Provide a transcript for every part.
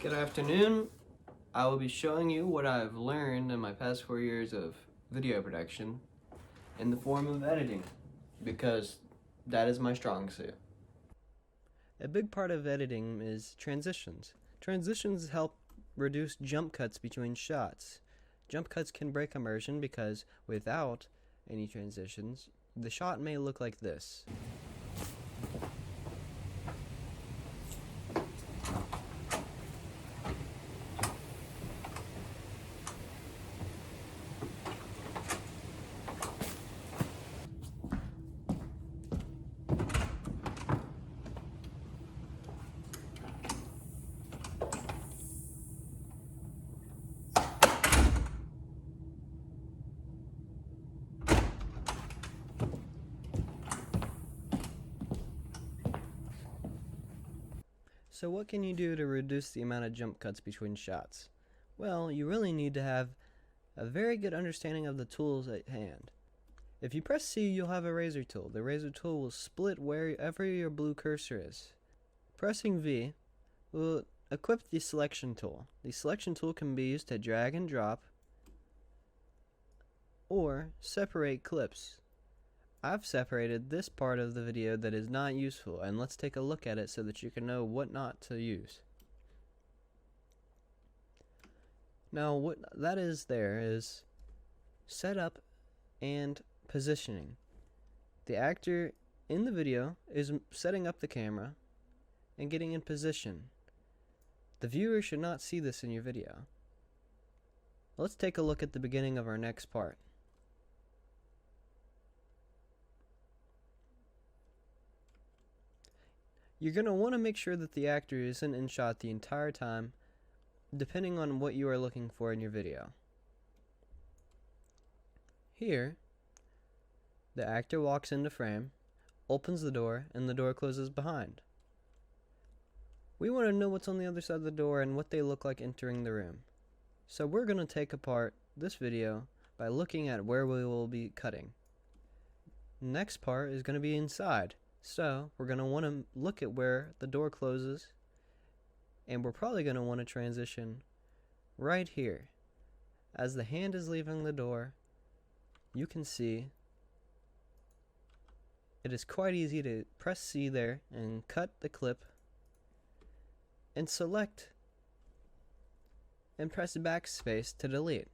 Good afternoon. I will be showing you what I've learned in my past 4 years of video production in the form of editing, because that is my strong suit. A big part of editing is transitions. Transitions help reduce jump cuts between shots. Jump cuts can break immersion because without any transitions, the shot may look like this. So what can you do to reduce the amount of jump cuts between shots? Well, you really need to have a very good understanding of the tools at hand. If you press C, you'll have a razor tool. The razor tool will split wherever your blue cursor is. Pressing V will equip the selection tool. The selection tool can be used to drag and drop or separate clips. I've separated this part of the video that is not useful, and let's take a look at it so that you can know what not to use. Now what that is there is setup and positioning. The actor in the video is setting up the camera and getting in position. The viewer should not see this in your video. Let's take a look at the beginning of our next part. You're going to want to make sure that the actor isn't in shot the entire time, depending on what you are looking for in your video. Here, the actor walks into frame, opens the door, and the door closes behind. We want to know what's on the other side of the door and what they look like entering the room. So we're going to take apart this video by looking at where we will be cutting. Next part is going to be inside. So we're going to want to look at where the door closes, and we're probably going to want to transition right here. As the hand is leaving the door, you can see it is quite easy to press C there and cut the clip and select and press backspace to delete.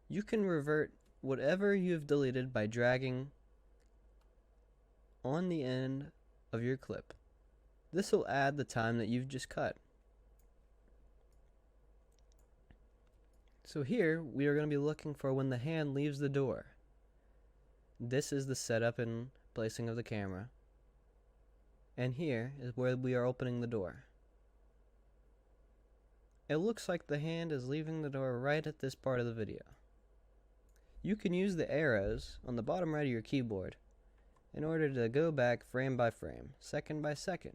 You can revert whatever you've deleted by dragging on the end of your clip. This will add the time that you've just cut. So here we are going to be looking for when the hand leaves the door. This is the setup and placing of the camera. And here is where we are opening the door. It looks like the hand is leaving the door right at this part of the video. You can use the arrows on the bottom right of your keyboard in order to go back frame by frame, second by second.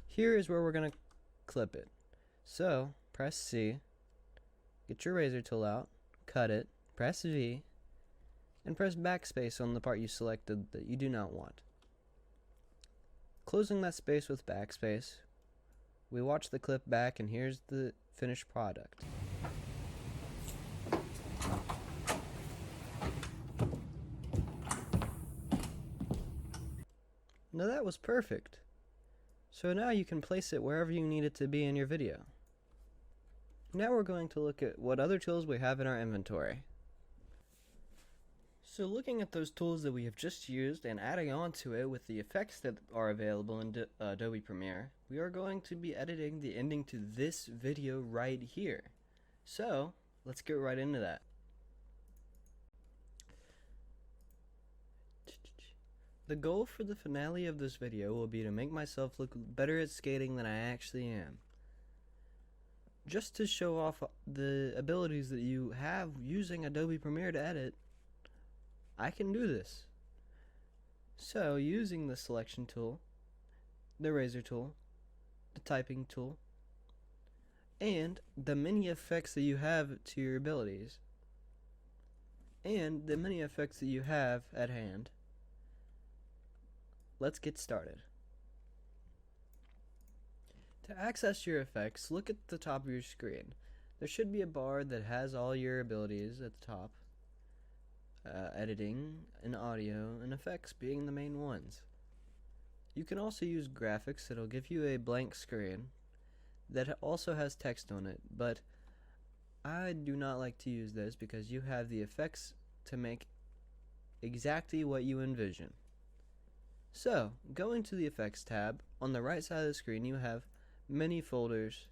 Here is where we're going to clip it. So, press C, get your razor tool out, cut it, press V, and press backspace on the part you selected that you do not want. Closing that space with backspace, we watch the clip back, and here's the finished product. Now that was perfect. So now you can place it wherever you need it to be in your video. Now we're going to look at what other tools we have in our inventory. So looking at those tools that we have just used and adding on to it with the effects that are available in Adobe Premiere, we are going to be editing the ending to this video right here. So let's get right into that. The goal for the finale of this video will be to make myself look better at skating than I actually am. Just to show off the abilities that you have using Adobe Premiere to edit, I can do this. So using the selection tool, the razor tool, the typing tool, and the many effects that you have to your abilities, and the many effects that you have at hand, let's get started. To access your effects, look at the top of your screen. There should be a bar that has all your abilities at the top. Editing and audio and effects being the main ones. You can also use graphics that'll give you a blank screen that also has text on it, but I do not like to use those because you have the effects to make exactly what you envision. So, going to the effects tab, on the right side of the screen you have many folders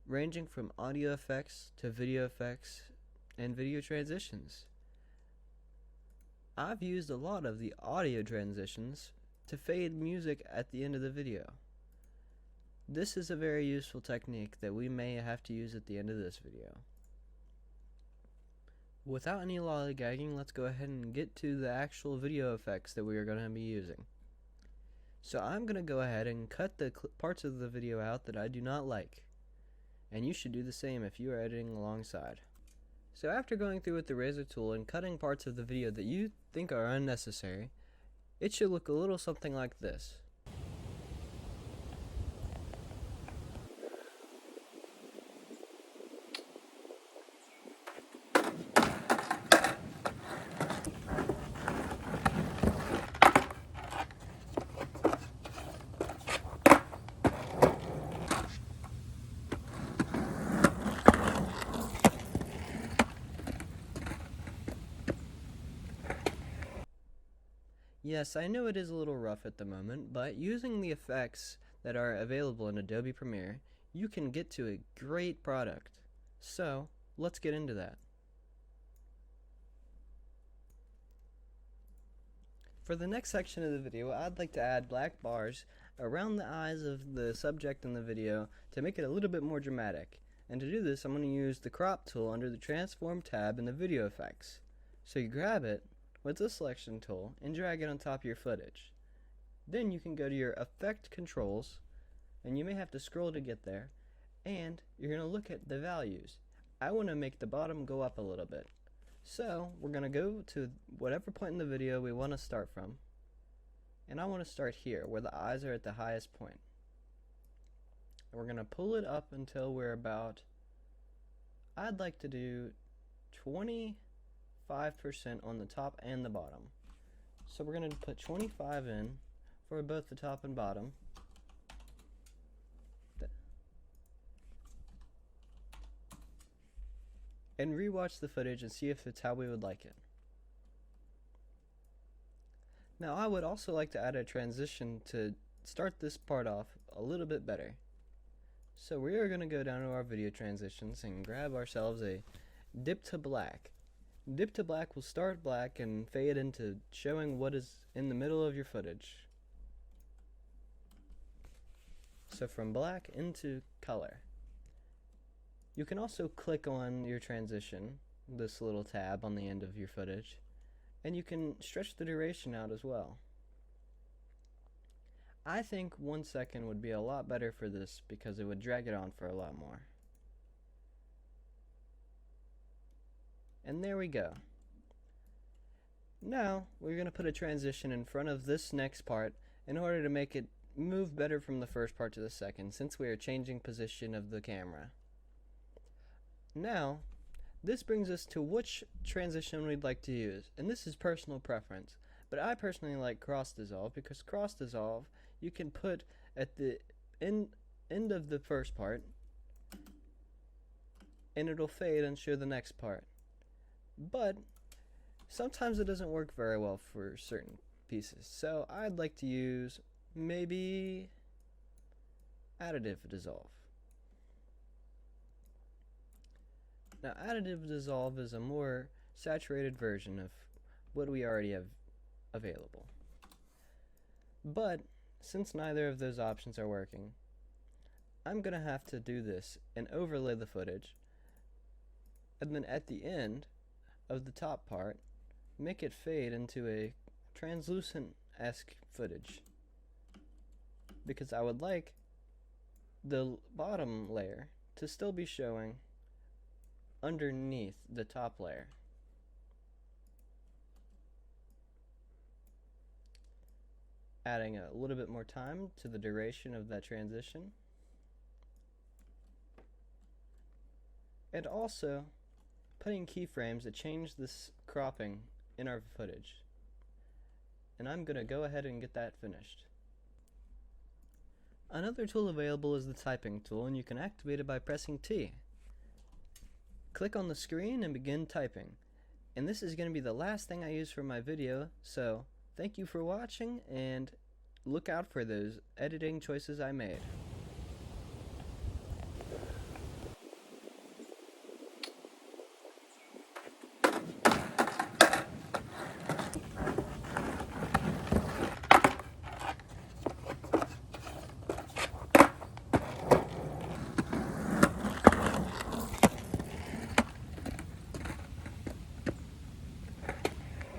ranging from audio effects to video effects and video transitions. I've used a lot of the audio transitions to fade music at the end of the video. This is a very useful technique that we may have to use at the end of this video. Without any lollygagging, let's go ahead and get to the actual video effects that we are going to be using. So I'm going to go ahead and cut the parts of the video out that I do not like. And you should do the same if you are editing alongside. So after going through with the razor tool and cutting parts of the video that you think are unnecessary, it should look a little something like this. Yes, I know it is a little rough at the moment, but using the effects that are available in Adobe Premiere, you can get to a great product. So, let's get into that. For the next section of the video, I'd like to add black bars around the eyes of the subject in the video to make it a little bit more dramatic. And to do this, I'm going to use the crop tool under the transform tab in the video effects. So you grab it with the selection tool and drag it on top of your footage. Then you can go to your effect controls, and you may have to scroll to get there, and you're going to look at the values. I want to make the bottom go up a little bit. So we're going to go to whatever point in the video we want to start from, and I want to start here where the eyes are at the highest point. And we're going to pull it up until we're about, I'd like to do 25% on the top and the bottom. So we're going to put 25 in for both the top and bottom. And rewatch the footage and see if it's how we would like it. Now I would also like to add a transition to start this part off a little bit better. So we are going to go down to our video transitions and grab ourselves a dip to black. Dip to black will start black and fade into showing what is in the middle of your footage. So from black into color. You can also click on your transition, this little tab on the end of your footage, and you can stretch the duration out as well. I think 1 second would be a lot better for this because it would drag it on for a lot more. And there we go. Now we're going to put a transition in front of this next part in order to make it move better from the first part to the second, since we are changing position of the camera. Now, this brings us to which transition we'd like to use, and this is personal preference, but I personally like cross dissolve because cross dissolve you can put at the end of the first part and it'll fade and show the next part. But sometimes it doesn't work very well for certain pieces, so I'd like to use maybe additive dissolve. Now additive dissolve is a more saturated version of what we already have available. But since neither of those options are working, I'm going to have to do this and overlay the footage, and then at the end of the top part, make it fade into a translucent-esque footage. Because I would like the bottom layer to still be showing underneath the top layer. adding a little bit more time to the duration of that transition, and also putting keyframes that change this cropping in our footage. And I'm going to go ahead and get that finished. Another tool available is the typing tool, and you can activate it by pressing T. Click on the screen and begin typing. And this is going to be the last thing I use for my video, so thank you for watching, and look out for those editing choices I made.